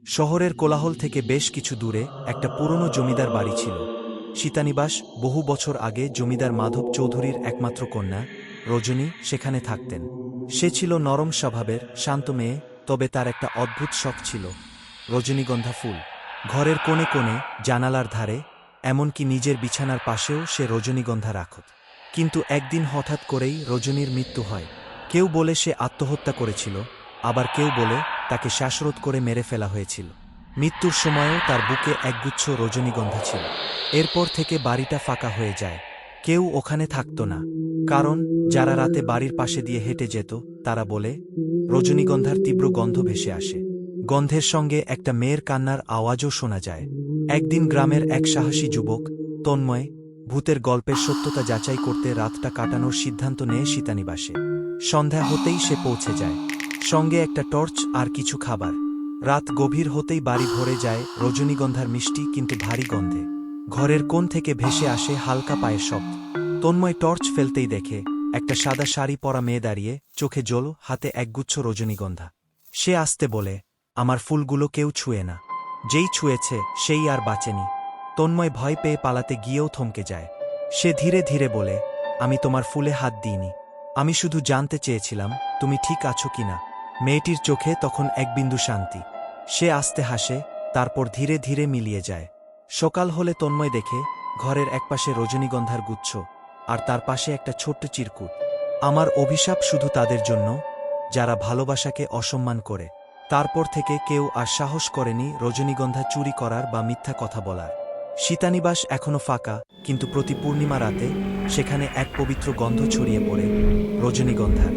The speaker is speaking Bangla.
শহরের কোলাহল থেকে বেশ কিছু দূরে একটা পুরনো জমিদার বাড়ি ছিল। সীতানিবাস। বহু বছর আগে জমিদার মাধব চৌধুরীর একমাত্র কন্যা রজনী সেখানে থাকতেন। সে ছিল নরম স্বভাবের, শান্ত মেয়ে, তবে তার একটা অদ্ভুত শখ ছিল রজনীগন্ধা ফুল। ঘরের কোণে কোণে, জানালার ধারে, এমনকি নিজের বিছানার পাশেও সে রজনীগন্ধা রাখত। কিন্তু একদিন হঠাৎ করেই রজনীর মৃত্যু হয়। কেউ বলে সে আত্মহত্যা করেছিল, আবার কেউ বলে তাকে শ্বাসরোধ করে মেরে ফেলা হয়েছিল। মৃত্যুর সময়ও তার বুকে একগুচ্ছ রজনীগন্ধা ছিল। এরপর থেকে বাড়িটা ফাঁকা হয়ে যায়। কেউ ওখানে থাকত না। কারণ যারা রাতে বাড়ির পাশে দিয়ে হেঁটে যেত তারা বলে রজনীগন্ধার তীব্র গন্ধ ভেসে আসে। গন্ধের সঙ্গে একটা মেয়ের কান্নার আওয়াজও শোনা যায়। একদিন গ্রামের এক সাহসী যুবক তন্ময় ভূতের গল্পের সত্যতা যাচাই করতে রাতটা কাটানোর সিদ্ধান্ত নেয় সীতানিবাসে। সন্ধ্যা হতেই সে পৌঁছে যায়, সঙ্গে একটা টর্চ আর কিছু খাবার। রাত গভীর হতেই বাড়ি ভরে যায় রজনীগন্ধার মিষ্টি কিন্তু ভারী গন্ধে। ঘরের কোণ থেকে ভেসে আসে হালকা পায়ের শব্দ। তন্ময় টর্চ ফেলতেই দেখে একটা সাদা শাড়ি পরা মেয়ে দাঁড়িয়ে, চোখে জল, হাতে একগুচ্ছ রজনীগন্ধা। সে আস্তে বলে, আমার ফুলগুলো কেউ ছুঁয়ে না। যেই ছুঁয়েছে সেই আর বাঁচেনি। তন্ময় ভয় পেয়ে পালাতে গিয়েও থমকে যায়। সে ধীরে ধীরে বলে, আমি তোমার ফুলে হাত দিইনি। আমি শুধু জানতে চেয়েছিলাম তুমি ঠিক আছো কিনা। মেয়েটির চোখে তখন এক বিন্দু শান্তি। সে আস্তে হাসে, তারপর ধীরে ধীরে মিলিয়ে যায়। সকাল হলে তন্ময় দেখে ঘরের একপাশে রজনীগন্ধার গুচ্ছ, আর তার পাশে একটা ছোট্ট চিরকুট। আমার অভিশাপ শুধু তাদের জন্য যারা ভালোবাসাকে অসম্মান করে। তারপর থেকে কেউ আর সাহস করেনি রজনীগন্ধা চুরি করার বা মিথ্যা কথা বলার। সীতানিবাস এখনো ফাঁকা, কিন্তু প্রতি পূর্ণিমা রাতে সেখানে এক পবিত্র গন্ধ ছড়িয়ে পড়ে রজনীগন্ধার।